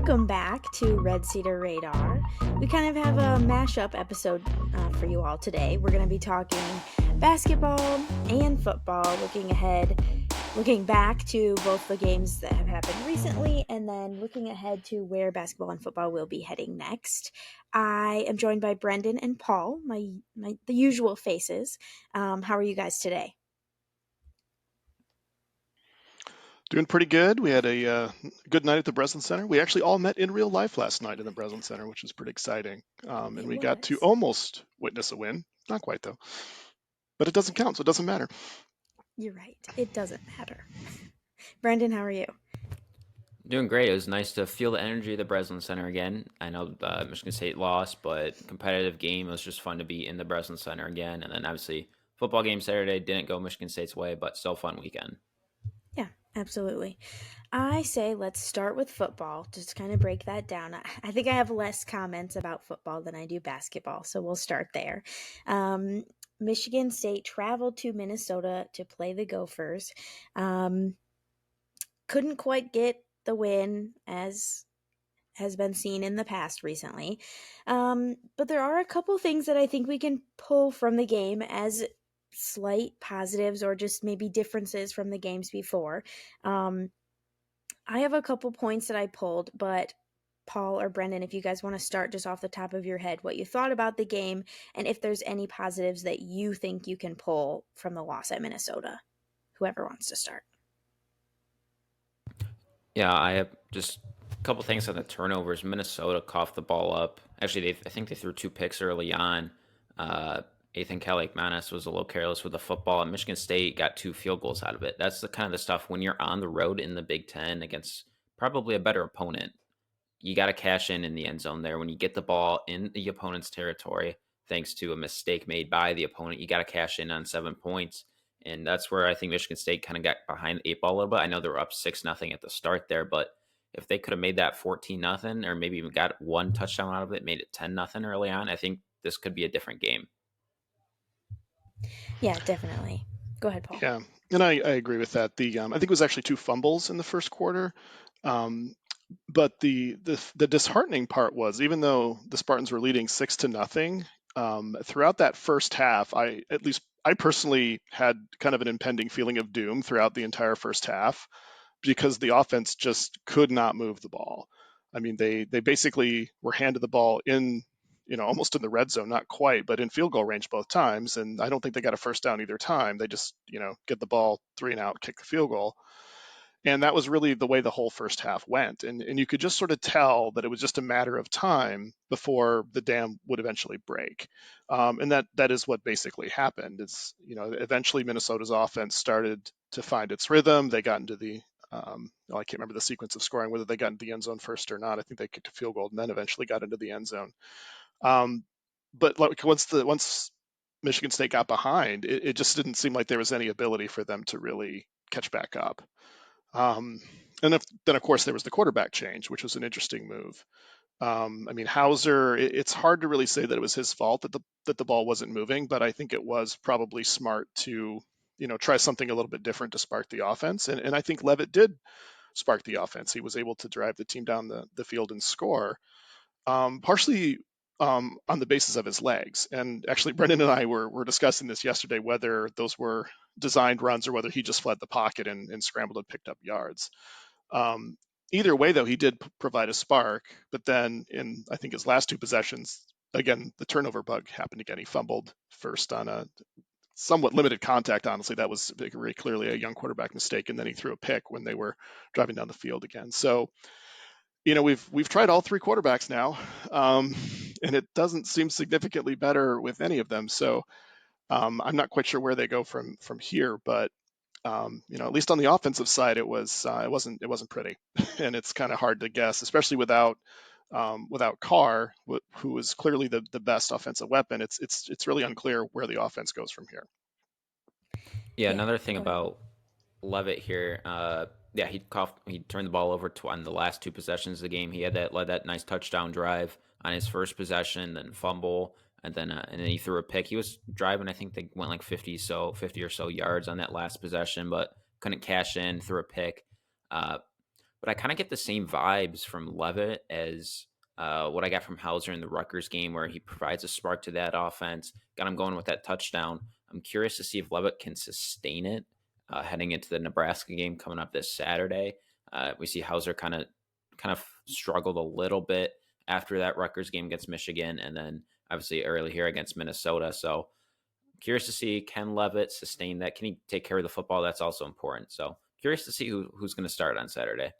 Welcome back to Red Cedar Radar. We kind of have a mashup episode for you all today. We're going to be talking basketball and football, looking back to both the games that have happened recently, and then looking ahead to where basketball and football will be heading next. I am joined by Brendan and Paul, the usual faces. How are you guys today? Doing pretty good. We had a good night at the Breslin Center. We actually all met in real life last night in the Breslin Center, which was pretty exciting. And we got to almost witness a win. Not quite, though. But it doesn't count, so it doesn't matter. You're right. It doesn't matter. Brendan, how are you? Doing great. It was nice to feel the energy of the Breslin Center again. I know Michigan State lost, but competitive game. It was just fun to be in the Breslin Center again. And then obviously, football game Saturday didn't go Michigan State's way, but still fun weekend. Yeah, absolutely. I say let's start with football, just to kind of break that down. I think I have less comments about football than I do basketball, so we'll start there. Michigan State traveled to Minnesota to play the Gophers. Couldn't quite get the win, as has been seen in the past recently. But there are a couple things that I think we can pull from the game as slight positives or just maybe differences from the games before. I have a couple points that I pulled, but Paul or Brendan, if you guys want to start just off the top of your head, what you thought about the game and if there's any positives that you think you can pull from the loss at Minnesota. Whoever wants to start. Yeah, I have just a couple things on the turnovers. Minnesota coughed the ball up. Actually, I think they threw 2 picks early on. Ethan Kaliakmanis was a little careless with the football, and Michigan State got 2 field goals out of it. That's the kind of the stuff when you're on the road in the Big Ten against probably a better opponent. You got to cash in the end zone there. When you get the ball in the opponent's territory, thanks to a mistake made by the opponent, you got to cash in on 7 points. And that's where I think Michigan State kind of got behind the 8 ball a little bit. I know they were up 6-0 at the start there, but if they could have made that 14-0 or maybe even got one touchdown out of it, made it 10-0 early on, I think this could be a different game. Yeah, definitely. Go ahead, Paul. Yeah, and I agree with that. I think it was actually 2 fumbles in the first quarter. But the disheartening part was, even though the Spartans were leading 6-0, throughout that first half, I personally had kind of an impending feeling of doom throughout the entire first half because the offense just could not move the ball. I mean, they basically were handed the ball in, almost in the red zone, not quite, but in field goal range both times. And I don't think they got a first down either time. They just, get the ball 3 and out, kick the field goal. And that was really the way the whole first half went. And you could just sort of tell that it was just a matter of time before the dam would eventually break. And that is what basically happened. It's, eventually Minnesota's offense started to find its rhythm. They got into I can't remember the sequence of scoring, whether they got into the end zone first or not. I think they kicked a field goal and then eventually got into the end zone. But like once Michigan State got behind, it just didn't seem like there was any ability for them to really catch back up. Then, of course, there was the quarterback change, which was an interesting move. I mean, Hauser, it's hard to really say that it was his fault that the ball wasn't moving, but I think it was probably smart to, try something a little bit different to spark the offense. And I think Levitt did spark the offense. He was able to drive the team down the field and score, partially on the basis of his legs. And actually, Brendan and I were discussing this yesterday, whether those were designed runs or whether he just fled the pocket and scrambled and picked up yards. Either way, though, he did provide a spark. But then in, I think, his last 2 possessions, again, the turnover bug happened again. He fumbled first on a somewhat limited contact. Honestly, that was very clearly a young quarterback mistake. And then he threw a pick when they were driving down the field again. So, we've tried all 3 quarterbacks now, and it doesn't seem significantly better with any of them. So I'm not quite sure where they go from here, but at least on the offensive side, it wasn't pretty, and it's kind of hard to guess, especially without Carr, who is clearly the best offensive weapon. It's really unclear where the offense goes from here. Yeah, another thing about Levitt here. He turned the ball over on the last 2 possessions of the game. He led that nice touchdown drive on his first possession, then fumble, and then he threw a pick. He was driving. I think they went like 50 or so yards on that last possession, but couldn't cash in. Threw a pick. But but I kind of get the same vibes from Levitt as what I got from Hauser in the Rutgers game, where he provides a spark to that offense. Got him going with that touchdown. I'm curious to see if Levitt can sustain it heading into the Nebraska game coming up this Saturday. We see Hauser kind of struggled a little bit after that Rutgers game against Michigan, and then obviously early here against Minnesota. So curious to see, can Levitt sustain that? Can he take care of the football? That's also important. So curious to see who's going to start on Saturday.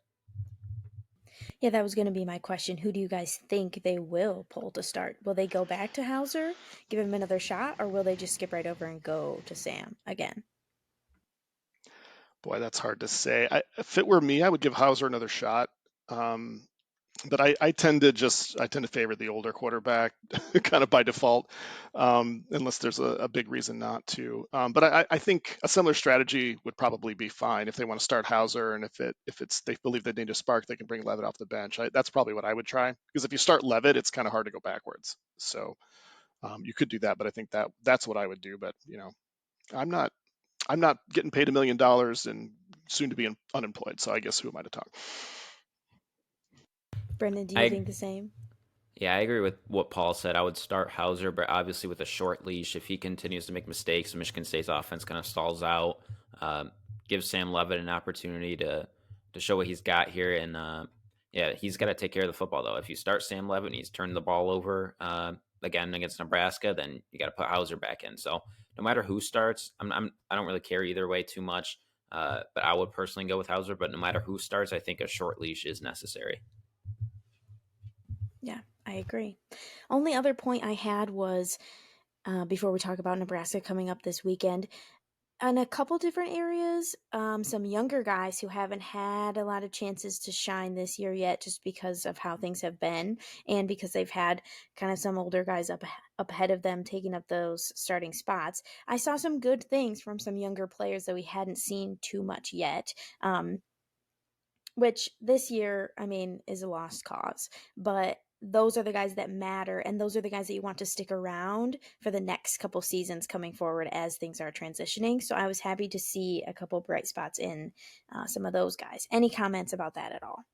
Yeah, that was going to be my question. Who do you guys think they will pull to start? Will they go back to Hauser, give him another shot, or will they just skip right over and go to Sam again? Boy, that's hard to say. If it were me, I would give Hauser another shot. Um, but I tend to favor the older quarterback kind of by default, unless there's a big reason not to. But I think a similar strategy would probably be fine if they want to start Hauser, and if it's they believe they need a spark, they can bring Levitt off the bench. That's probably what I would try, because if you start Levitt, it's kind of hard to go backwards. So you could do that, but I think that's what I would do. But I'm not I'm not getting paid $1 million and soon to be unemployed. So I guess who am I to talk? Brendan, do you I think the same? Yeah, I agree with what Paul said. I would start Hauser, but obviously with a short leash. If he continues to make mistakes, Michigan State's offense kind of stalls out. Give Sam Levitt an opportunity to show what he's got here, and yeah, he's got to take care of the football though. If you start Sam Levitt and he's turned the ball over again against Nebraska, then you got to put Hauser back in. So no matter who starts, I don't really care either way too much. But I would personally go with Hauser. But no matter who starts, I think a short leash is necessary. Yeah, I agree. Only other point I had was before we talk about Nebraska coming up this weekend, in a couple different areas, some younger guys who haven't had a lot of chances to shine this year yet, just because of how things have been, and because they've had kind of some older guys up ahead of them taking up those starting spots. I saw some good things from some younger players that we hadn't seen too much yet. Which this year, I mean, is a lost cause. But those are the guys that matter, and those are the guys that you want to stick around for the next couple seasons coming forward as things are transitioning. So I was happy to see a couple bright spots in some of those guys. Any comments about that at all?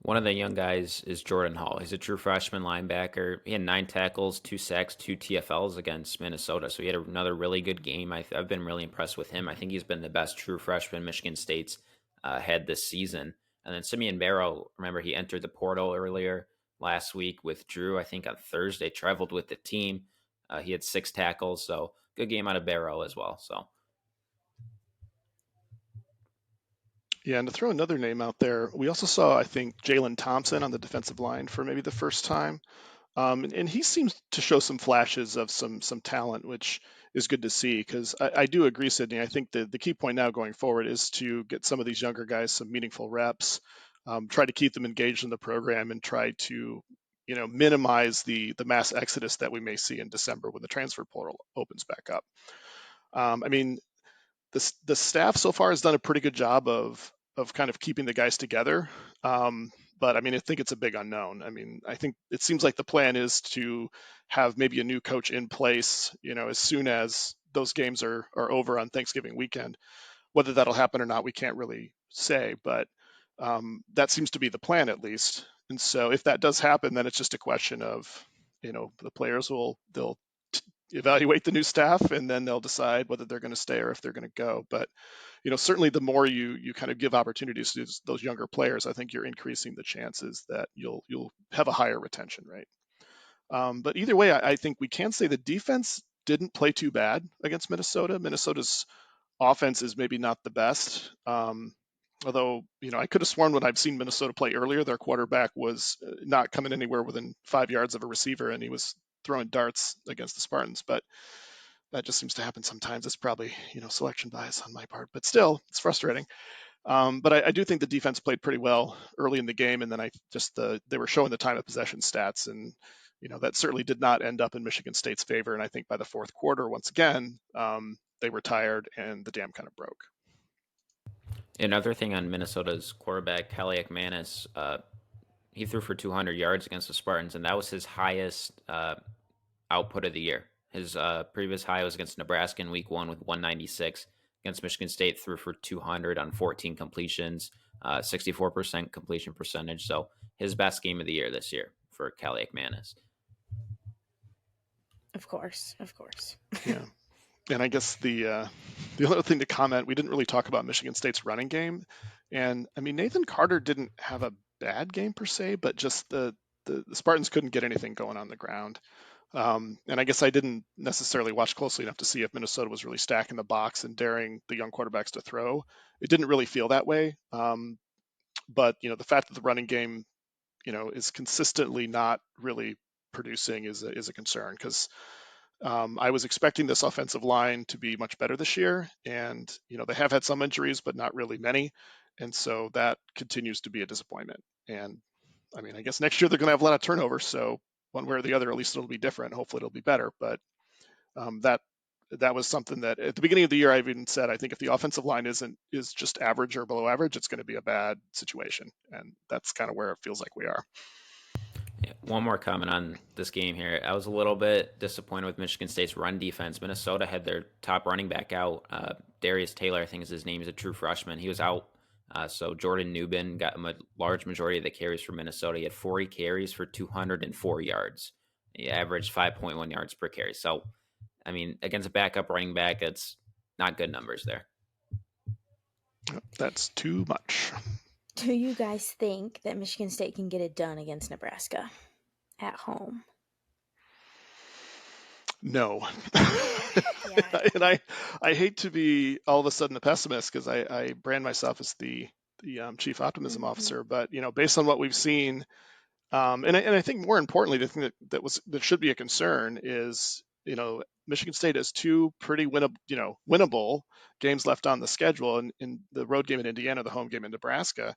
One of the young guys is Jordan Hall. He's a true freshman linebacker. He had 9 tackles, 2 sacks, 2 TFLs against Minnesota. So he had another really good game. I've been really impressed with him. I think he's been the best true freshman Michigan State's had this season. And then Simeon Barrow, remember he entered the portal earlier last week with Drew, I think on Thursday, traveled with the team. He had 6 tackles. So good game out of Barrow as well. So Yeah, and to throw another name out there, we also saw, I think, Jalen Thompson on the defensive line for maybe the first time. And he seems to show some flashes of some talent, which is good to see. Because I do agree, Sydney. I think the key point now going forward is to get some of these younger guys some meaningful reps, try to keep them engaged in the program, and try to minimize the mass exodus that we may see in December when the transfer portal opens back up. I mean, the staff so far has done a pretty good job of kind of keeping the guys together. But I mean, I think it's a big unknown. I mean, I think it seems like the plan is to have maybe a new coach in place, as soon as those games are over on Thanksgiving weekend. Whether that'll happen or not, we can't really say, but that seems to be the plan at least. And so if that does happen, then it's just a question of, the players they'll evaluate the new staff, and then they'll decide whether they're going to stay or if they're going to go. But certainly the more you kind of give opportunities to those younger players, I think you're increasing the chances that you'll have a higher retention rate. But either way, I think we can say the defense didn't play too bad against Minnesota. Minnesota's offense is maybe not the best. Although, I could have sworn when I've seen Minnesota play earlier, their quarterback was not coming anywhere within 5 yards of a receiver, and he was throwing darts against the Spartans. But that just seems to happen sometimes. It's probably, selection bias on my part, but still, it's frustrating. But I do think the defense played pretty well early in the game, and then they were showing the time of possession stats, and that certainly did not end up in Michigan State's favor. And I think by the fourth quarter, once again, they were tired, and the dam kind of broke. another thing on Minnesota's quarterback, Kelly McManus, he threw for 200 yards against the Spartans, and that was his highest output of the year. His previous high was against Nebraska in week 1 with 196. against Michigan State, threw for 200 on 14 completions, 64% completion percentage. So his best game of the year this year for Kelly McManus. Of course, of course. Yeah. And I guess the other thing to comment, we didn't really talk about Michigan State's running game. And I mean, Nathan Carter didn't have a bad game per se, but just the Spartans couldn't get anything going on the ground. And I guess I didn't necessarily watch closely enough to see if Minnesota was really stacking the box and daring the young quarterbacks to throw. It didn't really feel that way. But the fact that the running game, is consistently not really producing is a concern because I was expecting this offensive line to be much better this year, and they have had some injuries, but not really many, and so that continues to be a disappointment. And I mean, I guess next year they're going to have a lot of turnovers, so one way or the other, at least it'll be different. Hopefully, it'll be better. But that was something that at the beginning of the year I even said I think if the offensive line is just average or below average, it's going to be a bad situation, and that's kind of where it feels like we are. Yeah, one more comment on this game here. I was a little bit disappointed with Michigan State's run defense. Minnesota had their top running back out. Darius Taylor, I think is his name, is a true freshman. He was out. So Jordan Newbin got a large majority of the carries for Minnesota. He had 40 carries for 204 yards. He averaged 5.1 yards per carry. So, I mean, against a backup running back, it's not good numbers there. That's too much. Do you guys think that Michigan State can get it done against Nebraska at home? No. Yeah. And I hate to be all of a sudden a pessimist because I brand myself as the chief optimism Mm-hmm. officer, but based on what we've seen, and I think more importantly, the thing that should be a concern is Michigan State has two pretty winnable games left on the schedule, in the road game in Indiana, the home game in Nebraska,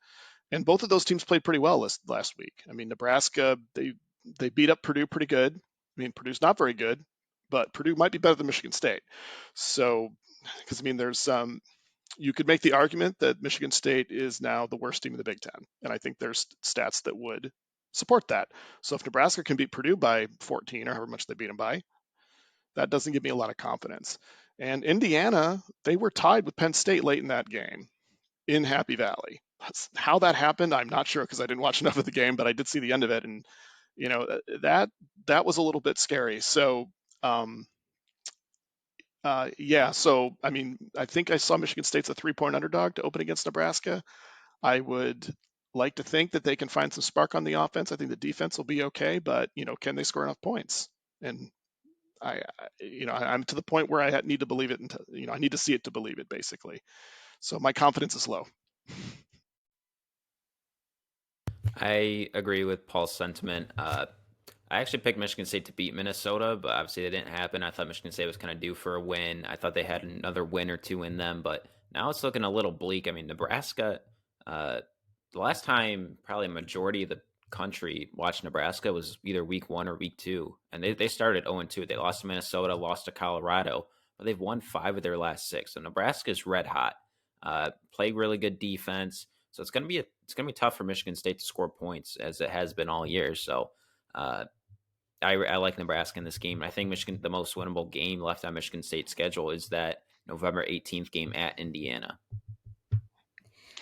and both of those teams played pretty well last week. I mean, Nebraska they beat up Purdue pretty good. I mean, Purdue's not very good, but Purdue might be better than Michigan State. So, because I mean, there's you could make the argument that Michigan State is now the worst team in the Big Ten, and I think there's stats that would support that. So if Nebraska can beat Purdue by 14 or however much they beat them by, that doesn't give me a lot of confidence. And Indiana, they were tied with Penn State late in that game in Happy Valley. How that happened, I'm not sure because I didn't watch enough of the game, but I did see the end of it, and that was a little bit scary. So um, yeah, so I mean, I think I saw Michigan State's a 3-point underdog to open against Nebraska. I would like to think that they can find some spark on the offense. I think the defense will be okay, but can they score enough points? And I'm to the point where I need to believe it, and I need to see it to believe it, basically. So my confidence is low. I agree with Paul's sentiment. I actually picked Michigan State to beat Minnesota, but obviously that didn't happen. I thought Michigan State was kind of due for a win. I thought they had another win or two in them, but now it's looking a little bleak. I mean, Nebraska, uh, the last time probably a majority of the country watched Nebraska was either week 1 or week 2, and they started 0-2. They lost to Minnesota, lost to Colorado, but they've won 5 of their last 6. So Nebraska is red hot. Play really good defense. So it's gonna be tough for Michigan State to score points as it has been all year. So uh, I like Nebraska in this game. I think Michigan, the most winnable game left on Michigan State's schedule is that November 18th game at Indiana.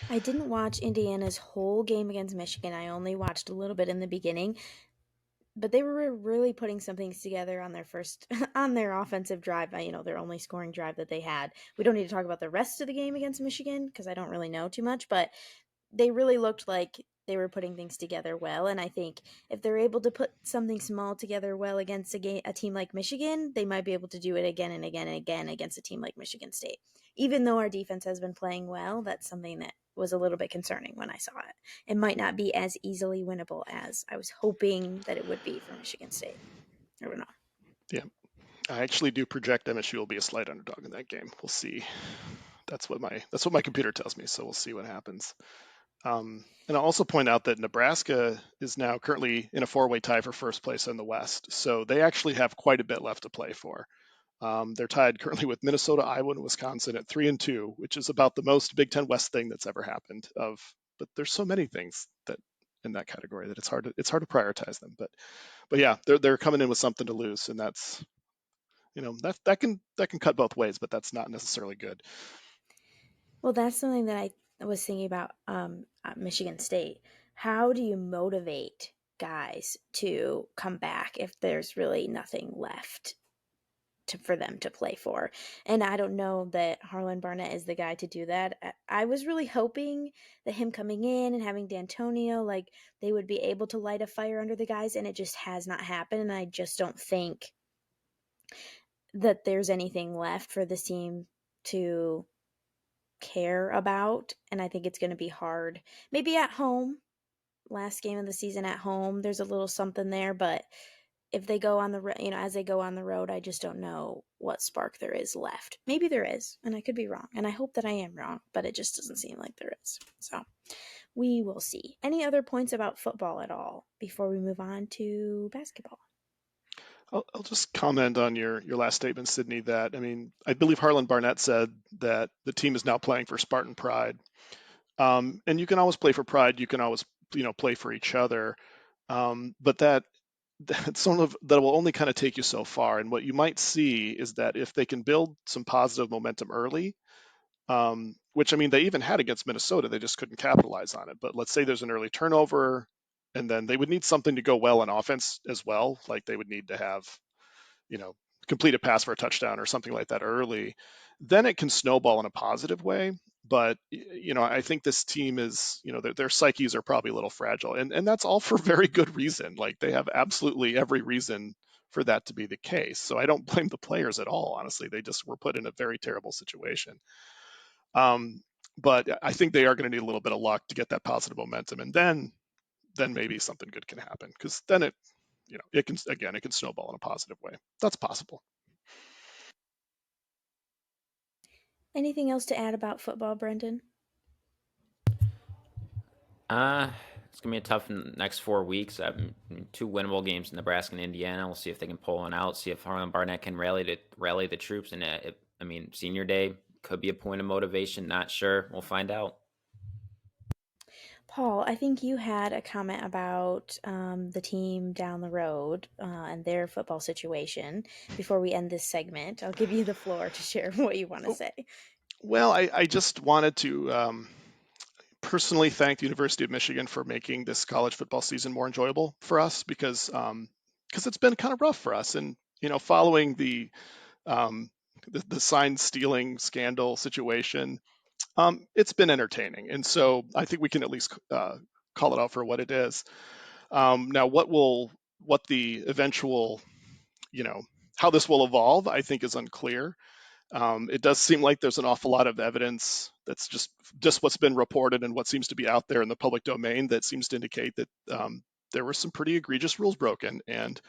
I didn't watch Indiana's whole game against Michigan. I only watched a little bit in the beginning, but they were really putting some things together on their first on their offensive drive. Their only scoring drive that they had. We don't need to talk about the rest of the game against Michigan because I don't really know too much, but they really looked like they were putting things together well. And I think if they're able to put something small together well against a team like Michigan, they might be able to do it again and again and again against a team like Michigan State. Even though our defense has been playing well, that's something that was a little bit concerning when I saw it. It might not be as easily winnable as I was hoping that it would be for Michigan State. I don't know. Yeah, I actually do project MSU will be a slight underdog in that game. We'll see. That's what my computer tells me. So we'll see what happens. And I'll also point out that Nebraska is now currently in a 4-way tie for first place in the West. So they actually have quite a bit left to play for. They're tied currently with Minnesota, Iowa, and Wisconsin at 3-2, which is about the most Big Ten West thing that's ever happened. But there's so many things that in that category that it's hard to prioritize them. But yeah, they're coming in with something to lose, and that's that can cut both ways, but that's not necessarily good. Well, that's something that I was thinking about at Michigan State. How do you motivate guys to come back if there's really nothing left for them to play for? And I don't know that Harlan Barnett is the guy to do that. I was really hoping that him coming in and having D'Antonio, like, they would be able to light a fire under the guys, and it just has not happened. And I just don't think that there's anything left for this team to care about. And I think it's going to be hard. Maybe at home, last game of the season at home, there's a little something there. But if they go on the, as they go on the road, I just don't know what spark there is left. Maybe there is, and I could be wrong. And I hope that I am wrong, but it just doesn't seem like there is. So we will see. Any other points about football at all before we move on to basketball? I'll just comment on your last statement, Sydney. That I mean, I believe Harlan Barnett said that the team is now playing for Spartan pride, and you can always play for pride. You can always play for each other, but that's sort of that will only kind of take you so far. And what you might see is that if they can build some positive momentum early, which I mean they even had against Minnesota, they just couldn't capitalize on it. But let's say there's an early turnover, and then they would need something to go well on offense as well. Like they would need to have you know, complete a pass for a touchdown or something like that early, then it can snowball in a positive way. But I think this team is, their psyches are probably a little fragile, and that's all for very good reason. Like they have absolutely every reason for that to be the case. So I don't blame the players at all. Honestly, they just were put in a very terrible situation. Um, but I think they are going to need a little bit of luck to get that positive momentum, and then maybe something good can happen because then it can snowball in a positive way. That's possible. Anything else to add about football, Brendan? Uh, it's gonna be a tough next 4 weeks. Two winnable games in Nebraska and Indiana. We'll see if they can pull one out. See if Harlan Barnett can rally the troops. And senior day could be a point of motivation. Not sure. We'll find out. Paul, I think you had a comment about the team down the road and their football situation before we end this segment. I'll give you the floor to share what you want to Oh, say. well, I just wanted to personally thank the University of Michigan for making this college football season more enjoyable for us because it's been kind of rough for us. And following um, the sign stealing scandal situation, it's been entertaining. And so I think we can at least call it out for what it is. Now, what the eventual, you know, how this will evolve, I think is unclear. It does seem like there's an awful lot of evidence that's just what's been reported and what seems to be out there in the public domain that seems to indicate that there were some pretty egregious rules broken. And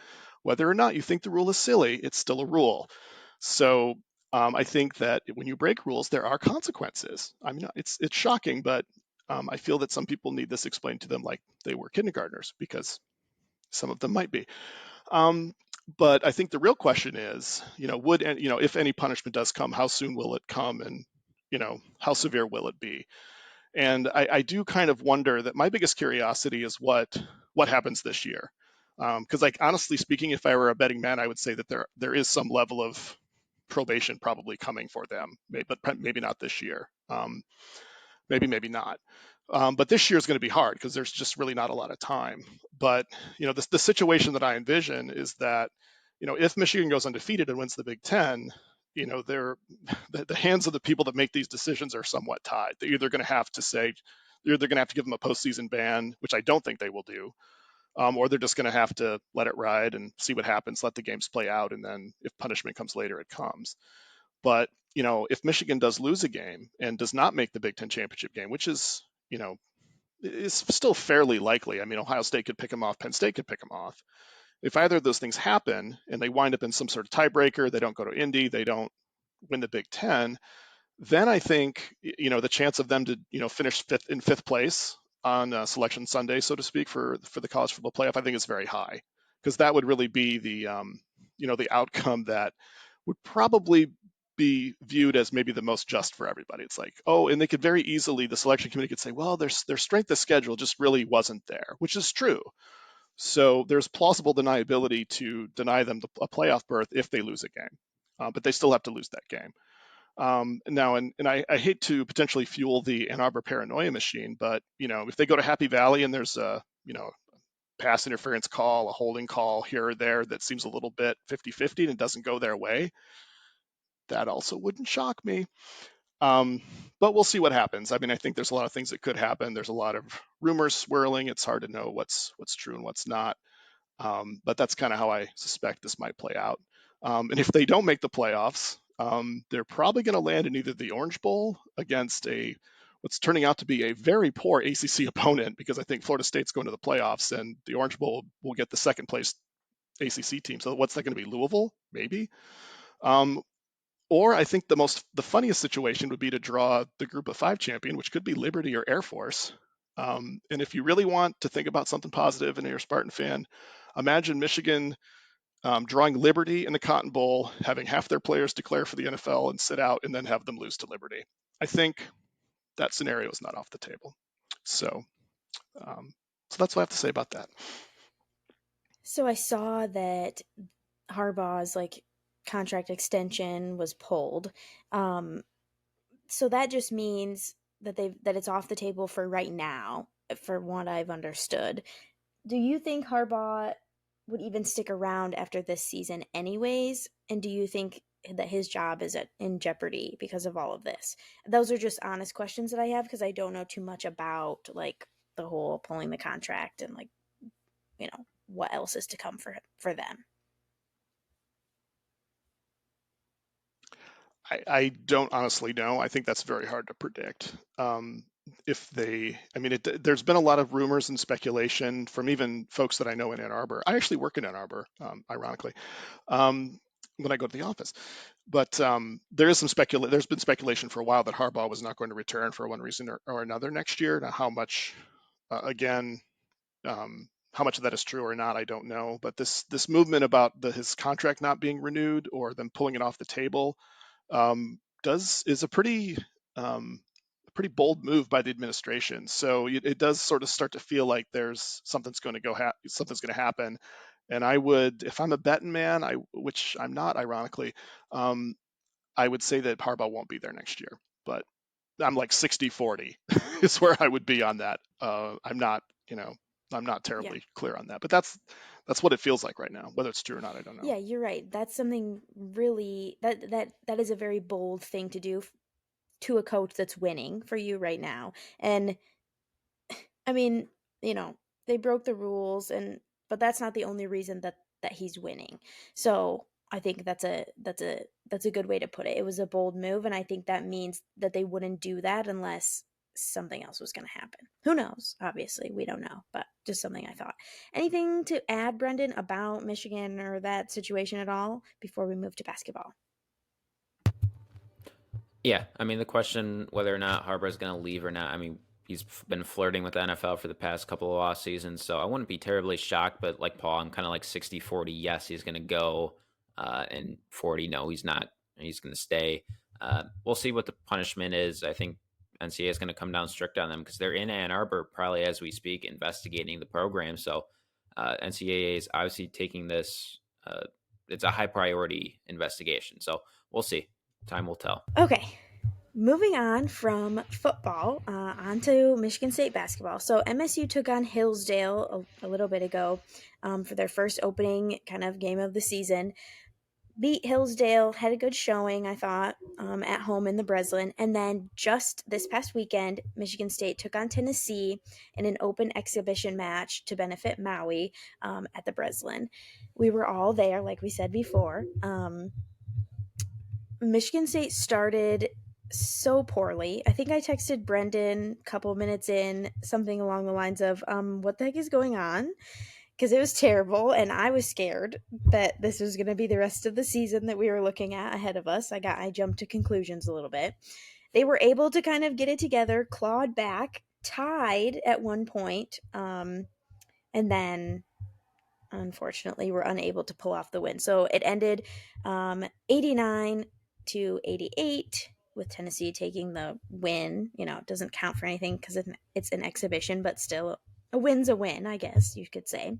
whether or not you think the rule is silly, it's still a rule. So I think that when you break rules, there are consequences. I mean, it's shocking, but I feel that some people need this explained to them like they were kindergartners because some of them might be. Um, but I think the real question is, if any punishment does come, how soon will it come, and how severe will it be? And I do kind of wonder that my biggest curiosity is what happens this year, because like honestly speaking, if I were a betting man, I would say that there is some level of probation probably coming for them, but maybe not this year. Maybe not. But this year is going to be hard because there's just really not a lot of time. But the situation that I envision is that if Michigan goes undefeated and wins the Big Ten, they're the hands of the people that make these decisions are somewhat tied. They're either going to have to say they're either going to have to give them a postseason ban, which I don't think they will do, or they're just going to have to let it ride and see what happens, let the games play out, and then if punishment comes later, it comes. But if Michigan does lose a game and does not make the Big Ten championship game, which is still fairly likely. I mean, Ohio State could pick them off, Penn State could pick them off. If either of those things happen and they wind up in some sort of tiebreaker, they don't go to Indy, they don't win the Big Ten, then I think the chance of them to finish fifth place on Selection Sunday, so to speak, for the college football playoff, I think is very high because that would really be the outcome that would probably be viewed as maybe the most just for everybody. It's like, oh, and they could very easily, the selection committee could say, well, their strength of schedule just really wasn't there, which is true. So there's plausible deniability to deny them a playoff berth if they lose a game, but they still have to lose that game. Now, and I hate to potentially fuel the Ann Arbor paranoia machine, but if they go to Happy Valley and there's a pass interference call, a holding call here or there that seems a little bit 50-50 and it doesn't go their way, that also wouldn't shock me. Um, but we'll see what happens. I mean, I think there's a lot of things that could happen. There's a lot of rumors swirling. It's hard to know what's true and what's not. But that's kind of how I suspect this might play out. And if they don't make the playoffs, they're probably going to land in either the Orange Bowl against what's turning out to be a very poor ACC opponent, because I think Florida State's going to the playoffs and the Orange Bowl will get the second place ACC team. So what's that going to be? Louisville, maybe. Um, or I think the funniest situation would be to draw the Group of Five champion, which could be Liberty or Air Force. And if you really want to think about something positive and you're a Spartan fan, imagine Michigan drawing Liberty in the Cotton Bowl, having half their players declare for the NFL and sit out, and then have them lose to Liberty. I think that scenario is not off the table. So, so that's what I have to say about that. So I saw that Harbaugh's contract extension was pulled. Um, so that just means that it's off the table for right now, for what I've understood. Do you think Harbaugh would even stick around after this season anyways? And do you think that his job is in jeopardy because of all of this? Those are just honest questions that I have because I don't know too much about the whole pulling the contract and what else is to come for them. I don't honestly know. I think that's very hard to predict. There's been a lot of rumors and speculation from even folks that I know in Ann Arbor. I actually work in Ann Arbor, ironically, when I go to the office. But there's been speculation for a while that Harbaugh was not going to return for one reason or another next year. Now, how much, again, how much of that is true or not, I don't know. But this movement about his contract not being renewed or them pulling it off the table is a pretty bold move by the administration. So it does sort of start to feel like there's something's going to happen. And I would, if I'm a betting man, which I'm not, ironically, I would say that Harbaugh won't be there next year. But I'm like 60-40 is where I would be on that. I'm not, I'm not Yeah. terribly clear on that, but that's what it feels like right now. Whether it's true or not, I don't know. Yeah, you're right. That's something really that is a very bold thing to do to a coach that's winning for you right now. And I mean, they broke the rules, but that's not the only reason that he's winning. So I think that's a good way to put it. It was a bold move, and I think that means that they wouldn't do that unless something else was going to happen. Who knows? Obviously, we don't know, but just something I thought. Anything to add, Brendan, about Michigan or that situation at all before we move to basketball? Yeah, I mean the question whether or not Harbaugh is going to leave or not. I mean he's been flirting with the NFL for the past couple of off seasons, so I wouldn't be terribly shocked. But like Paul, I'm kind of like 60-40. Yes, he's going to go, and 40. No, he's not. He's going to stay. We'll see what the punishment is. I think NCAA is going to come down strict on them because they're in Ann Arbor, probably as we speak, investigating the program. So NCAA is obviously taking this. It's a high priority investigation. So we'll see. Time will tell. Okay, moving on from football onto Michigan State basketball. So MSU took on Hillsdale a little bit ago for their first opening kind of game of the season. Beat Hillsdale, had a good showing, I thought, at home in the Breslin. And then just this past weekend, Michigan State took on Tennessee in an open exhibition match to benefit Maui at the Breslin. We were all there, like we said before. Michigan State started so poorly. I think I texted Brendan a couple minutes in something along the lines of, what the heck is going on? Because it was terrible, and I was scared that this was going to be the rest of the season that we were looking at ahead of us. I jumped to conclusions a little bit. They were able to kind of get it together, clawed back, tied at one point, and then unfortunately were unable to pull off the win. So it ended 89-88 with Tennessee taking the win. It doesn't count for anything because it's an exhibition, but still a win's a win, I guess you could say.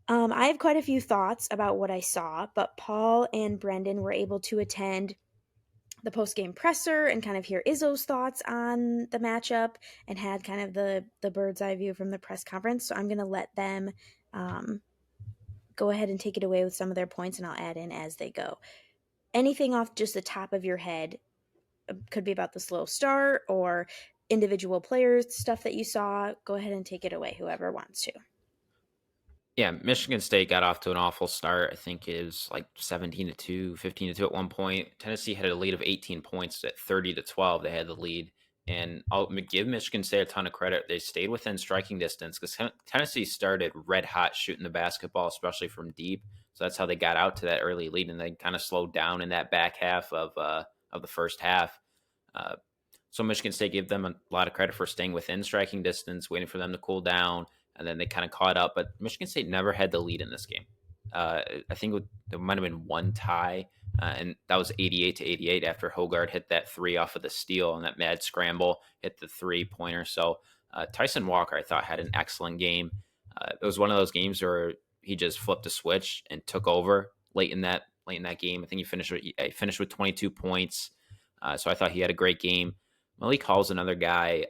I have quite a few thoughts about what I saw, but Paul and Brendan were able to attend the post game presser and kind of hear Izzo's thoughts on the matchup, and had kind of the bird's eye view from the press conference. So I'm going to let them um, go ahead and take it away with some of their points, and I'll add in as they go. Anything off just the top of your head, could be about the slow start or individual players, stuff that you saw. Go ahead and take it away, whoever wants to. Yeah, Michigan State got off to an awful start. I think it was like 17-2, 15-2 at one point. Tennessee had a lead of 18 points at 30-12. They had the lead. And I'll give Michigan State a ton of credit. They stayed within striking distance because Tennessee started red hot shooting the basketball, especially from deep. So that's how they got out to that early lead, and they kind of slowed down in that back half of the first half. Uh, so Michigan State gave them a lot of credit for staying within striking distance, waiting for them to cool down, and then they kind of caught up. But Michigan State never had the lead in this game. I think there might have been one tie, and that was 88-88 after Hogard hit that three off of the steal and that mad scramble, hit the 3-pointer. So Tyson Walker, I thought, had an excellent game. It was one of those games where he just flipped a switch and took over late in that game. I think he finished with 22 points. So I thought he had a great game. Malik Hall's another guy.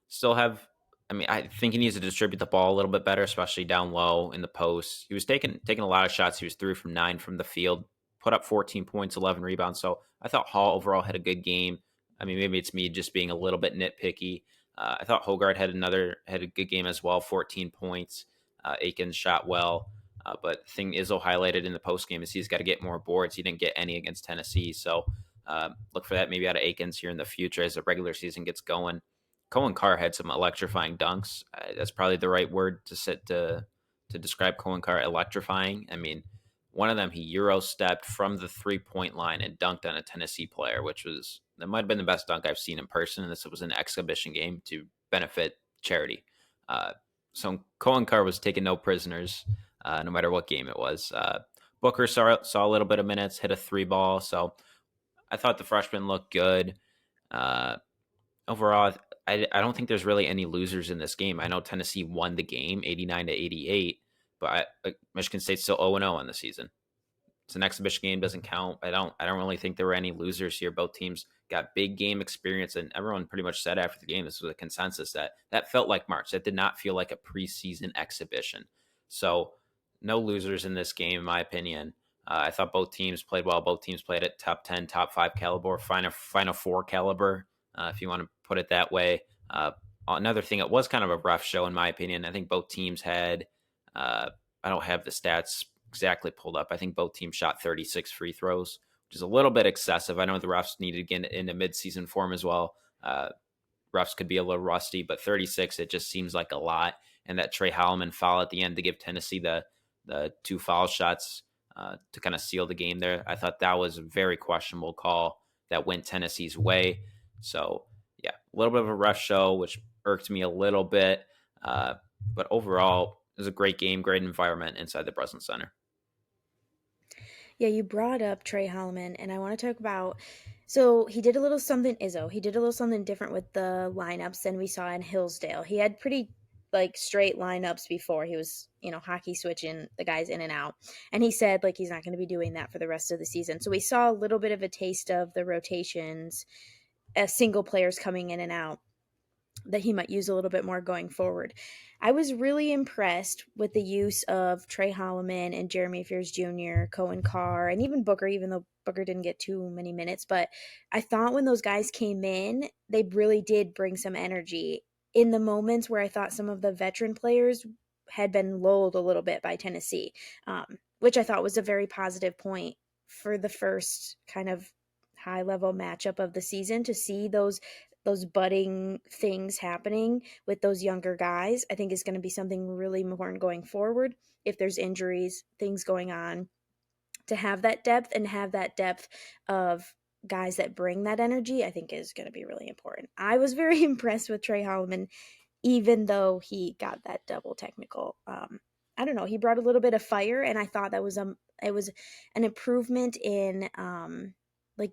Still have, I mean, I think he needs to distribute the ball a little bit better, especially down low in the post. He was taking a lot of shots. He was 3 from 9 from the field, put up 14 points, 11 rebounds. So I thought Hall overall had a good game. I mean, maybe it's me just being a little bit nitpicky. I thought Hogard had a good game as well, 14 points. Aikens shot well. But the thing Izzo highlighted in the post game is he's got to get more boards. He didn't get any against Tennessee. So look for that maybe out of Aikens here in the future as the regular season gets going. Cohen Carr had some electrifying dunks. That's probably the right word to describe Cohen Carr, electrifying. I mean, one of them he euro stepped from the 3-point line and dunked on a Tennessee player, that might have been the best dunk I've seen in person. This was an exhibition game to benefit charity. So Cohen Carr was taking no prisoners, no matter what game it was. Booker saw a little bit of minutes, hit a 3-ball. So I thought the freshman looked good. Overall, I don't think there's really any losers in this game. I know Tennessee won the game 89-88, but Michigan State's still 0-0 on the season. It's an exhibition game, doesn't count. I don't really think there were any losers here. Both teams got big game experience, and everyone pretty much said after the game, this was a consensus that felt like March. That did not feel like a preseason exhibition. So no losers in this game, in my opinion. I thought both teams played well. Both teams played at top 10, top 5 caliber, final 4 caliber, if you want to put it that way. Another thing, it was kind of a rough show, in my opinion. I think both teams had, I don't have the stats exactly pulled up. I think both teams shot 36 free throws, which is a little bit excessive. I know the refs needed to get into midseason form as well. Refs could be a little rusty, but 36, it just seems like a lot. And that Trey Holloman foul at the end to give Tennessee the 2 foul shots to kind of seal the game there. I thought that was a very questionable call that went Tennessee's way. So, yeah, a little bit of a rough show, which irked me a little bit. But overall, it was a great game, great environment inside the Breslin Center. Yeah, you brought up Trey Holloman, and I want to talk about. So he did a little something, Izzo. He did a little something different with the lineups than we saw in Hillsdale. He had pretty straight lineups before. He was, hockey switching the guys in and out. And he said he's not going to be doing that for the rest of the season. So we saw a little bit of a taste of the rotations, single players coming in and out, that he might use a little bit more going forward. I was really impressed with the use of Trey Holloman and Jeremy Fears Jr., Cohen Carr, and even Booker, even though Booker didn't get too many minutes. But I thought when those guys came in, they really did bring some energy in the moments where I thought some of the veteran players had been lulled a little bit by Tennessee, which I thought was a very positive point for the first kind of high level matchup of the season, to see those budding things happening with those younger guys. I think is going to be something really important going forward. If there's injuries, things going on, to have that depth and have that depth of guys that bring that energy, I think is going to be really important. I was very impressed with Trey Holloman, even though he got that double technical. I don't know. He brought a little bit of fire, and I thought that was it was an improvement in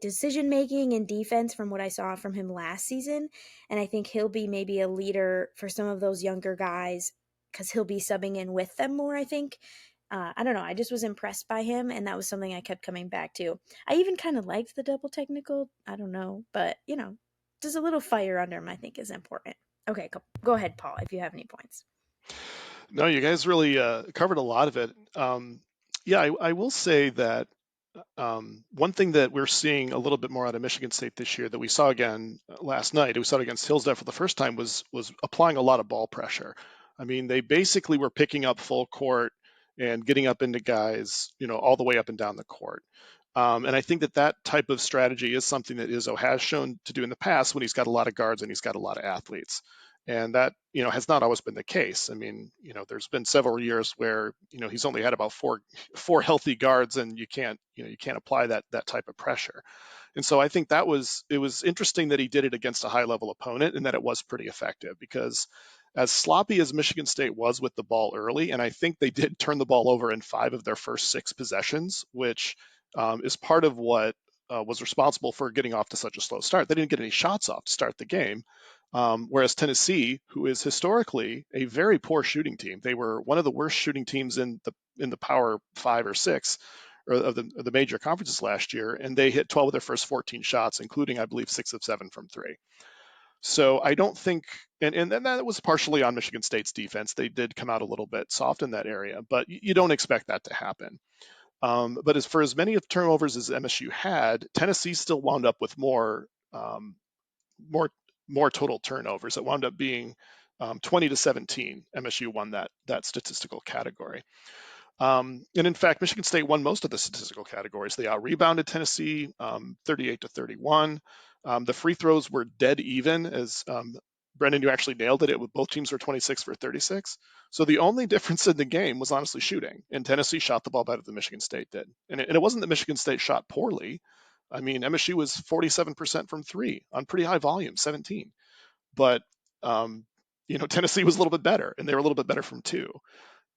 decision making and defense from what I saw from him last season. And I think he'll be maybe a leader for some of those younger guys because he'll be subbing in with them more, I think. I don't know. I just was impressed by him, and that was something I kept coming back to. I even kind of liked the double technical. I don't know, but just a little fire under him, I think, is important. Okay, go ahead, Paul, if you have any points. No, you guys really covered a lot of it. Yeah, I will say that one thing that we're seeing a little bit more out of Michigan State this year that we saw again last night, we saw it against Hillsdale for the first time, was applying a lot of ball pressure. I mean, they basically were picking up full court and getting up into guys, all the way up and down the court. And I think that that type of strategy is something that Izzo has shown to do in the past when he's got a lot of guards and he's got a lot of athletes. And that, has not always been the case. I mean, there's been several years where, he's only had about four healthy guards, and you can't apply that type of pressure. And so I think it was interesting that he did it against a high level opponent and that it was pretty effective, because as sloppy as Michigan State was with the ball early, and I think they did turn the ball over in 5 of their first 6 possessions, which is part of what was responsible for getting off to such a slow start. They didn't get any shots off to start the game. Whereas Tennessee, who is historically a very poor shooting team, they were one of the worst shooting teams in the Power 5 or 6 or of the major conferences last year, and they hit 12 of their first 14 shots, including, I believe, 6 of 7 from 3. So I don't think, and then that was partially on Michigan State's defense. They did come out a little bit soft in that area, but you don't expect that to happen. But as for as many of turnovers as MSU had, Tennessee still wound up with more more total turnovers. It wound up being 20-17. MSU won that statistical category. And in fact, Michigan State won most of the statistical categories. They out rebounded Tennessee 38-31. The free throws were dead even, as Brendan, you actually nailed it. Both teams were 26 for 36. So the only difference in the game was honestly shooting, and Tennessee shot the ball better than Michigan State did. And it wasn't that Michigan State shot poorly. I mean, MSU was 47% from 3 on pretty high volume, 17. But Tennessee was a little bit better, and they were a little bit better from 2.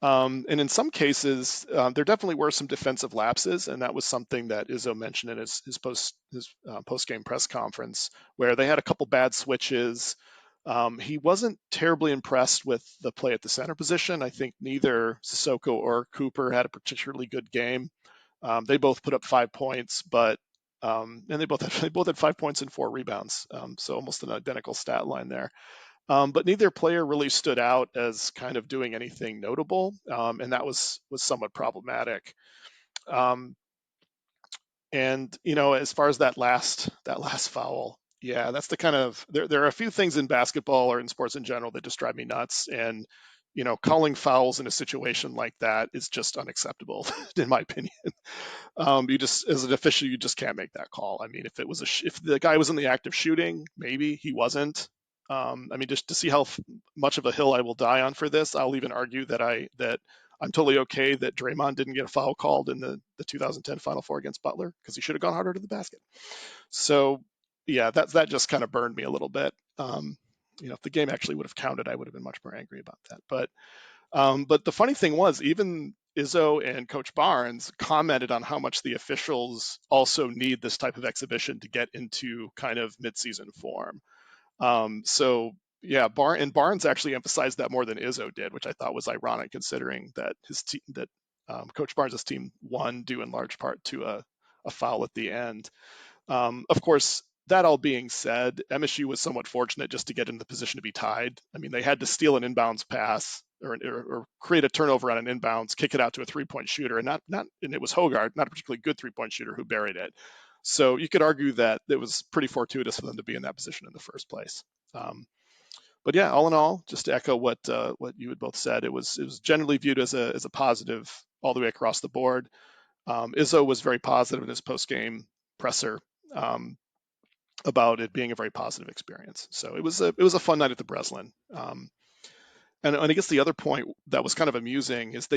And in some cases, there definitely were some defensive lapses, and that was something that Izzo mentioned in his post game press conference, where they had a couple bad switches. He wasn't terribly impressed with the play at the center position. I think neither Sissoko or Cooper had a particularly good game. They both put up 5 points, but and they both had 5 points and 4 rebounds, so almost an identical stat line there. But neither player really stood out as kind of doing anything notable, and that was somewhat problematic. Um, and as far as that last foul, yeah, that's the kind of there are a few things in basketball or in sports in general that just drive me nuts, and calling fouls in a situation like that is just unacceptable, in my opinion. You just, as an official, you just can't make that call. I mean, if the guy was in the act of shooting, maybe he wasn't. I mean, just to see how much of a hill I will die on for this, I'll even argue that I'm totally okay that Draymond didn't get a foul called in the 2010 Final Four against Butler, because he should have gone harder to the basket. So yeah, that just kind of burned me a little bit. If the game actually would have counted, I would have been much more angry about that. But the funny thing was, even Izzo and Coach Barnes commented on how much the officials also need this type of exhibition to get into kind of midseason form. So yeah, Barnes actually emphasized that more than Izzo did, which I thought was ironic, considering that Coach Barnes' team won due in large part to a foul at the end. Of course, that all being said, MSU was somewhat fortunate just to get in the position to be tied. I mean, they had to steal an inbounds pass or create a turnover on an inbounds, kick it out to a 3-point shooter, and and it was Hogarth, not a particularly good 3-point shooter, who buried it. So you could argue that it was pretty fortuitous for them to be in that position in the first place. But yeah, all in all, just to echo what you had both said, it was generally viewed as a positive all the way across the board. Izzo was very positive in his post game presser, about it being a very positive experience. So it was a fun night at the Breslin. And I guess the other point that was kind of amusing is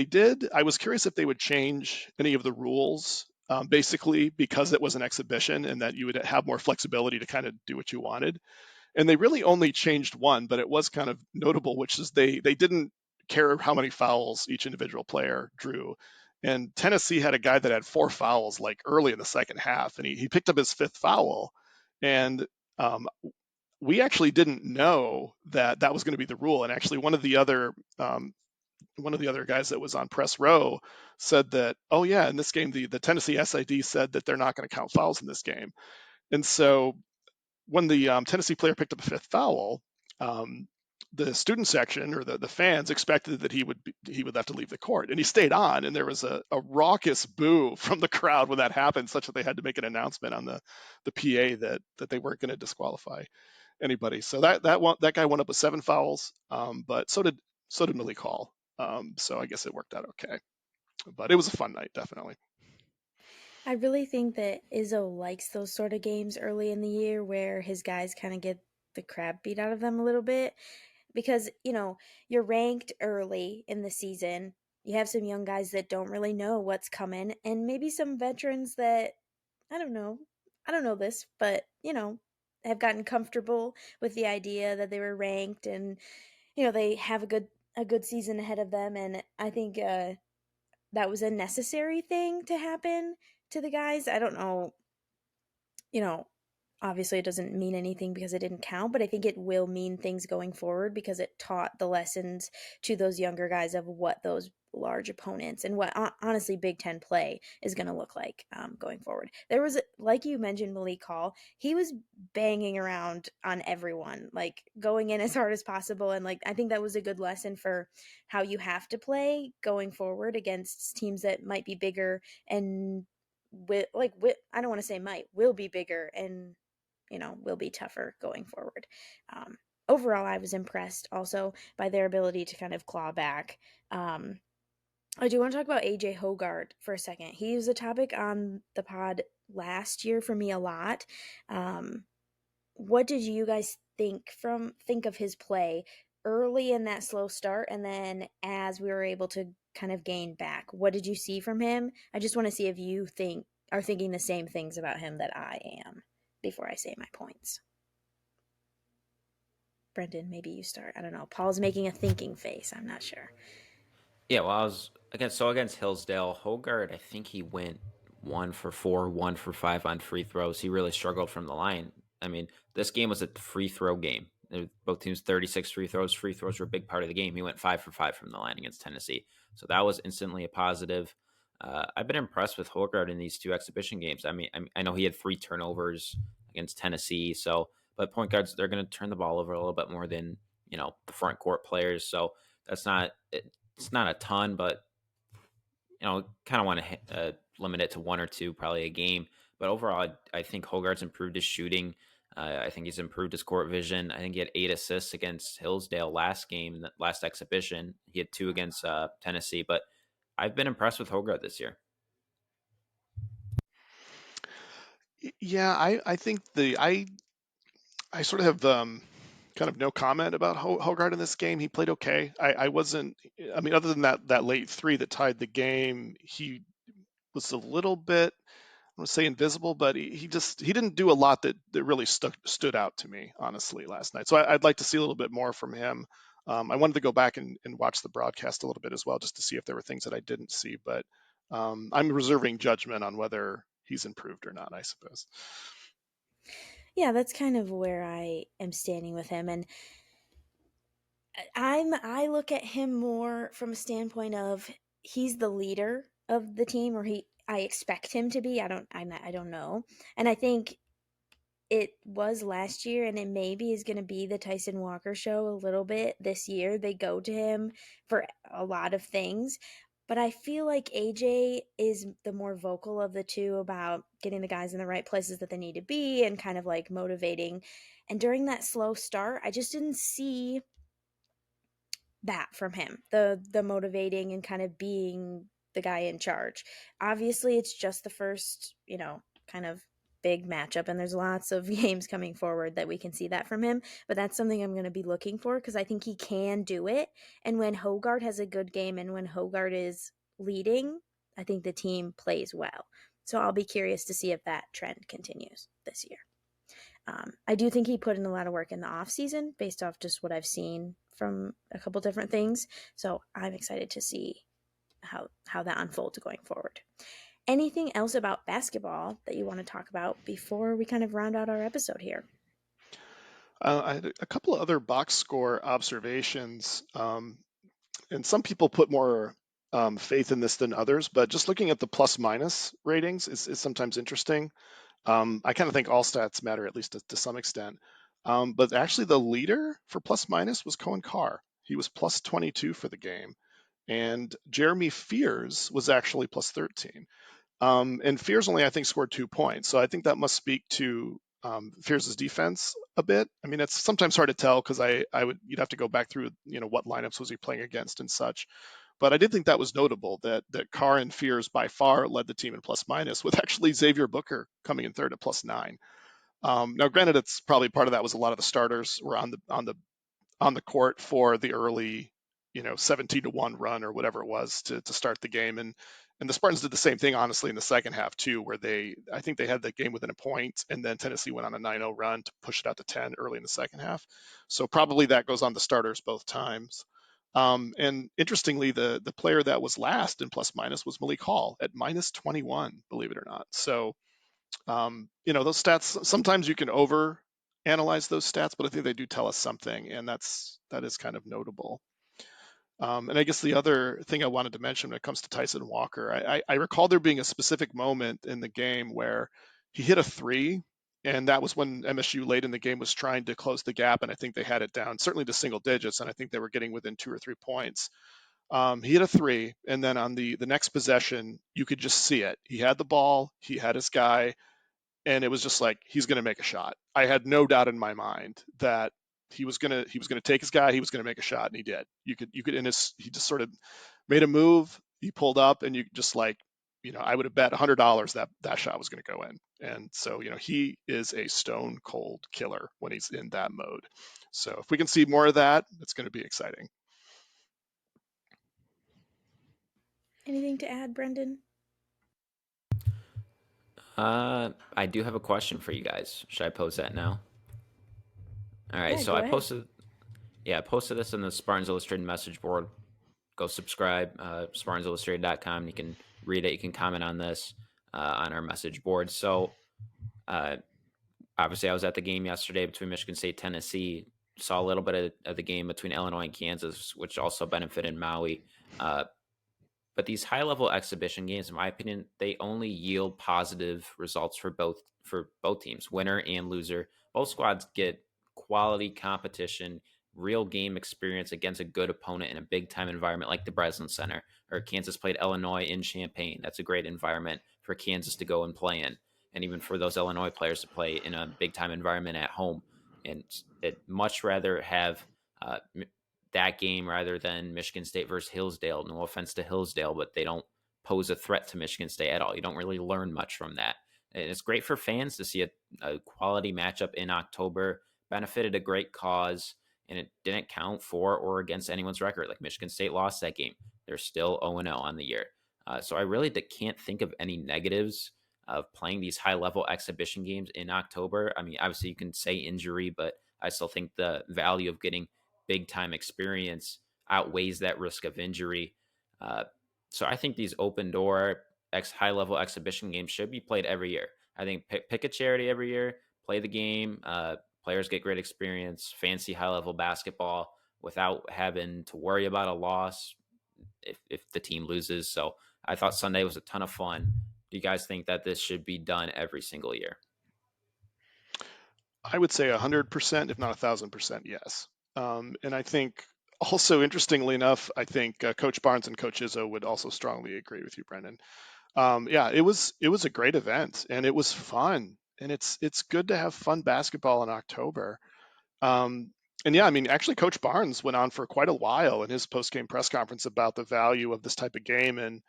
I was curious if they would change any of the rules, basically because it was an exhibition and that you would have more flexibility to kind of do what you wanted. And they really only changed one, but it was kind of notable, which is they didn't care how many fouls each individual player drew. And Tennessee had a guy that had 4 fouls like early in the second half, and he picked up his 5th foul. And we actually didn't know that was going to be the rule. And actually, one of the other one of the other guys that was on press row said that, oh yeah, in this game the Tennessee SID said that they're not going to count fouls in this game. And so when the Tennessee player picked up a fifth foul, um, the student section or the fans expected that he would have to leave the court, and he stayed on. And there was a raucous boo from the crowd when that happened, such that they had to make an announcement on the PA that they weren't going to disqualify anybody. So that guy went up with 7 fouls, but so did Malik Hall. So I guess it worked out okay. But it was a fun night, definitely. I really think that Izzo likes those sort of games early in the year where his guys kind of get the crap beat out of them a little bit because, you're ranked early in the season. You have some young guys that don't really know what's coming, and maybe some veterans that, I don't know, I don't know this, but, have gotten comfortable with the idea that they were ranked and, they have a good season ahead of them. And I think that was a necessary thing to happen to the guys. I don't know, you know, obviously it doesn't mean anything because it didn't count, but I think it will mean things going forward because it taught the lessons to those younger guys of what those large opponents and what honestly Big Ten play is going to look like going forward. There was, like you mentioned, Malik Hall. He was banging around on everyone, like going in as hard as possible, and like I think that was a good lesson for how you have to play going forward against teams that might be bigger and I don't want to say might will be bigger and will be tougher going forward. Overall, I was impressed also by their ability to kind of claw back. I do want to talk about AJ Hogard for a second. He was a topic on the pod last year for me a lot. Um, what did you guys think of his play early in that slow start, and then as we were able to kind of gain back? What did you see from him? I just want to see if you are thinking the same things about him that I am before I say my points. Brendan, maybe you start. I don't know. Paul's making a thinking face. I'm not sure. Yeah, well, I was against Hillsdale. Hogard, I think he went 1 for 4, 1 for 5 on free throws. He really struggled from the line. I mean, this game was a free throw game. Both teams 36 free throws. Free throws were a big part of the game. He went 5 for 5 from the line against Tennessee, so that was instantly a positive. I've been impressed with Hogard in these 2 exhibition games. I mean, I know he had 3 turnovers against Tennessee, so but point guards they're going to turn the ball over a little bit more than the front court players. So that's not it's not a ton, but kind of want to limit it to 1 or 2, probably a game. But overall, I think Hogarth's improved his shooting. I think he's improved his court vision. I think he had 8 assists against Hillsdale last game, last exhibition. He had 2 against Tennessee. But I've been impressed with Hogarth this year. Yeah, I think I sort of have kind of no comment about Hogard in this game. He played okay. I wasn't. I mean, other than that late three that tied the game, he was a little bit. I want to say invisible, but he didn't do a lot that really stood out to me honestly last night. So I'd like to see a little bit more from him. I wanted to go back and watch the broadcast a little bit as well, just to see if there were things that I didn't see. But I'm reserving judgment on whether he's improved or not, I suppose. Yeah, that's kind of where I am standing with him, and I look at him more from a standpoint of he's the leader of the team, or I expect him to be. I don't know, and I think it was last year, and it maybe is going to be the Tyson Walker show a little bit this year. They go to him for a lot of things, but I feel like AJ is the more vocal of the two about getting the guys in the right places that they need to be and kind of like motivating. And during that slow start, I just didn't see that from him, the motivating and kind of being the guy in charge. Obviously it's just the first kind of big matchup, and there's lots of games coming forward that we can see that from him, but that's something I'm going to be looking for because I think he can do it. And when Hogard has a good game and when Hogard is leading, I think the team plays well. So I'll be curious to see if that trend continues this year. I do think he put in a lot of work in the off season based off just what I've seen from a couple different things. So I'm excited to see how that unfolds going forward. Anything else about basketball that you want to talk about before we kind of round out our episode here? I had a couple of other box score observations. and some people put more faith in this than others, but just looking at the plus minus ratings is sometimes interesting. I kind of think all stats matter, at least to some extent. But actually, the leader for plus minus was Cohen Carr. He was plus 22 for the game. And Jeremy Fears was actually plus 13. And Fears only, I think, scored 2 points. So I think that must speak to Fears' defense a bit. I mean, it's sometimes hard to tell because you'd have to go back through, what lineups was he playing against and such. But I did think that was notable that Carr and Fears by far led the team in plus minus, with actually Xavier Booker coming in third at plus 9. Now, granted, it's probably part of that was a lot of the starters were on the court for the early, 17-1 run or whatever it was to start the game. And the Spartans did the same thing, honestly, in the second half too, where I think they had the game within a point, and then Tennessee went on a 9-0 run to push it out to 10 early in the second half. So probably that goes on the starters both times. And interestingly, the player that was last in plus minus was Malik Hall at minus 21, believe it or not. So those stats, sometimes you can over analyze those stats, but I think they do tell us something, and that is kind of notable. And I guess the other thing I wanted to mention when it comes to Tyson Walker, I recall there being a specific moment in the game where he hit a three, and that was when MSU late in the game was trying to close the gap, and I think they had it down certainly to single digits, and I think they were getting within 2 or 3 points. He hit a three, and then on the next possession, you could just see it. He had the ball, he had his guy, and it was just like he's going to make a shot. I had no doubt in my mind that he was gonna take his guy, he was gonna make a shot, and he did. You could he just sort of made a move, he pulled up, and you just like, I would have bet $100 that shot was going to go in. And so, he is a stone cold killer when he's in that mode. So if we can see more of that, it's going to be exciting. Anything to add, Brendan? I do have a question for you guys. Should I pose that now? All right. Yeah, So go I ahead. posted, yeah, I posted this in the Spartans Illustrated message board. Go subscribe, SpartansIllustrated.com. You can read it. You can comment on this on our message board. So uh, obviously, I was at the game yesterday between Michigan State, Tennessee. Saw a little bit of the game between Illinois and Kansas, which also benefited Maui. Uh, but these high level exhibition games, in my opinion, they only yield positive results for both teams, winner and loser. Both squads get quality competition, real game experience against a good opponent in a big time environment like the Breslin Center. Or Kansas played Illinois in Champaign. That's a great environment for Kansas to go and play in, and even for those Illinois players to play in a big time environment at home. And I'd much rather have uh, that game rather than Michigan State versus Hillsdale. No offense to Hillsdale, but they don't pose a threat to Michigan State at all. You don't really learn much from that. And it's great for fans to see a quality matchup in October, benefited a great cause, and it didn't count for or against anyone's record. Like Michigan State lost that game. They're still 0-0 on the year. So I really can't think of any negatives of playing these high level exhibition games in October. I mean, obviously you can say injury, but I still think the value of getting big time experience outweighs that risk of injury. Uh, so I think these open door high level exhibition games should be played every year. I think pick a charity every year, play the game. Players get great experience, fancy high level basketball without having to worry about a loss if the team loses. So I thought Sunday was a ton of fun. Do you guys think that this should be done every single year? I would say 100%, if not 1,000%, yes. And I think also, interestingly enough, I think Coach Barnes and Coach Izzo would also strongly agree with you, Brendan. Yeah, it was a great event, and it was fun, and it's good to have fun basketball in October. Um, and yeah, I mean, actually, Coach Barnes went on for quite a while in his post-game press conference about the value of this type of game. And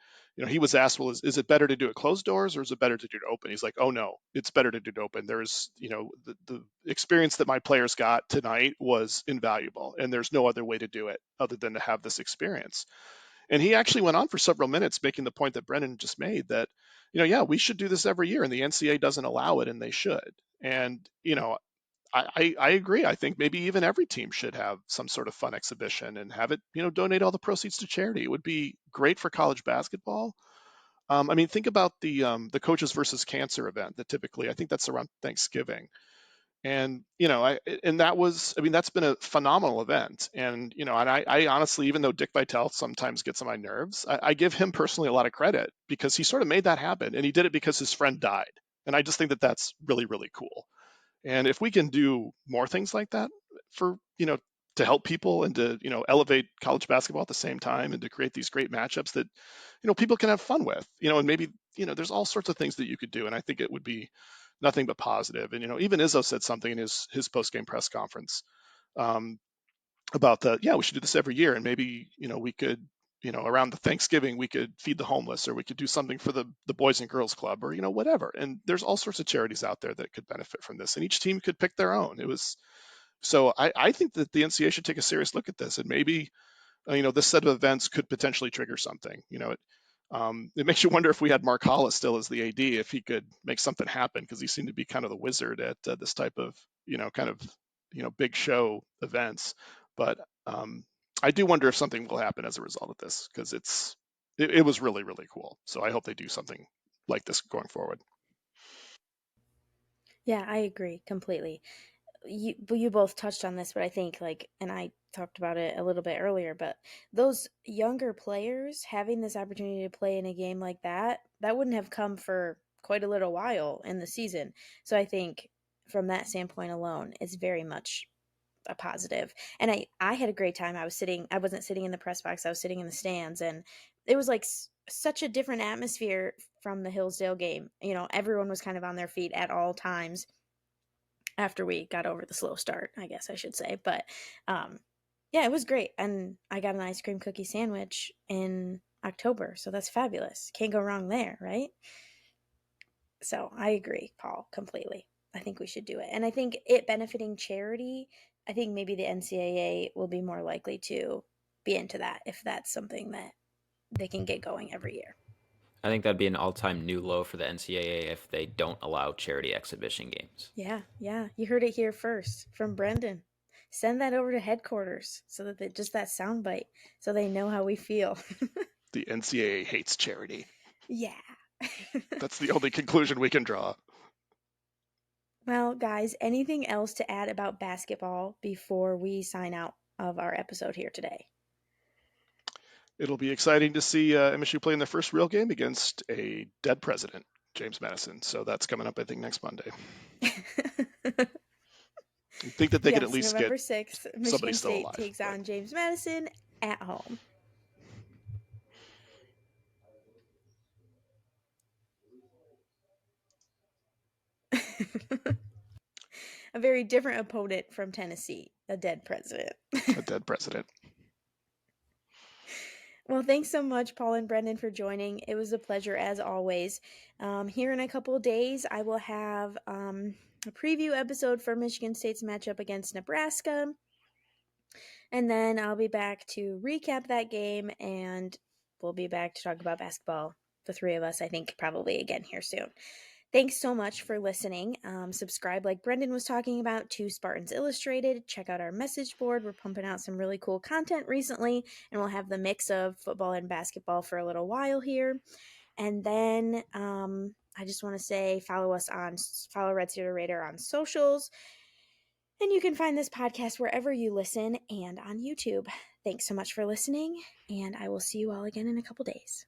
he was asked, "Well, is it better to do it closed doors or is it better to do it open?" He's like, "Oh no, it's better to do it open. There's, the experience that my players got tonight was invaluable, and there's no other way to do it other than to have this experience." And he actually went on for several minutes making the point that Brennan just made that, yeah, we should do this every year, and the NCAA doesn't allow it, and they should. And I agree. I think maybe even every team should have some sort of fun exhibition and have it, donate all the proceeds to charity. It would be great for college basketball. I mean, think about the coaches versus cancer event that typically, I think that's around Thanksgiving. And that was, I mean, that's been a phenomenal event. And and I honestly, even though Dick Vitale sometimes gets on my nerves, I give him personally a lot of credit because he sort of made that happen, and he did it because his friend died. And I just think that that's really, really cool. And if we can do more things like that for, to help people and to, elevate college basketball at the same time and to create these great matchups that, people can have fun with, and maybe, there's all sorts of things that you could do. And I think it would be nothing but positive. And, even Izzo said something in his post game press conference, um, about yeah, we should do this every year. And maybe, we could, around the Thanksgiving, we could feed the homeless, or we could do something for the Boys and Girls Club, or, whatever. And there's all sorts of charities out there that could benefit from this. And each team could pick their own. So I think that the NCAA should take a serious look at this, and maybe, this set of events could potentially trigger something. It makes you wonder if we had Mark Hollis still as the AD, if he could make something happen, because he seemed to be kind of the wizard at this type of, kind of, big show events. But I do wonder if something will happen as a result of this, because it was really, really cool. So I hope they do something like this going forward. Yeah, I agree completely. You both touched on this, but I think like, and I talked about it a little bit earlier, but those younger players having this opportunity to play in a game like that wouldn't have come for quite a little while in the season. So I think from that standpoint alone, it's very much a positive. And I had a great time. I wasn't sitting in the press box, I was sitting in the stands, and it was like such a different atmosphere from the Hillsdale game. Everyone was kind of on their feet at all times after we got over the slow start, I guess I should say. But yeah, it was great. And I got an ice cream cookie sandwich in October. So that's fabulous. Can't go wrong there, right? So I agree, Paul, completely. I think we should do it. And I think it benefiting charity, I think maybe the NCAA will be more likely to be into that if that's something that they can get going every year. I think that'd be an all-time new low for the NCAA if they don't allow charity exhibition games. Yeah, yeah. You heard it here first from Brendan. Send that over to headquarters so that just that soundbite, so they know how we feel. The NCAA hates charity. Yeah. That's the only conclusion we can draw. Well, guys, anything else to add about basketball before we sign out of our episode here today? It'll be exciting to see MSU play in their first real game against a dead president, James Madison. So that's coming up, I think, next Monday. I think that they could at Yes, least get November 6th, somebody Michigan still State alive. takes on James Madison at home. A very different opponent from Tennessee, a dead president. A dead president. Well, thanks so much, Paul and Brendan, for joining. It was a pleasure as always. Here in a couple of days, I will have a preview episode for Michigan State's matchup against Nebraska. And then I'll be back to recap that game, and we'll be back to talk about basketball, the three of us, I think, probably again here soon. Thanks so much for listening. Subscribe, like Brendan was talking about, to Spartans Illustrated. Check out our message board. We're pumping out some really cool content recently, and we'll have the mix of football and basketball for a little while here. And then I just want to say follow Red Cedar Raider on socials. And you can find this podcast wherever you listen and on YouTube. Thanks so much for listening, and I will see you all again in a couple days.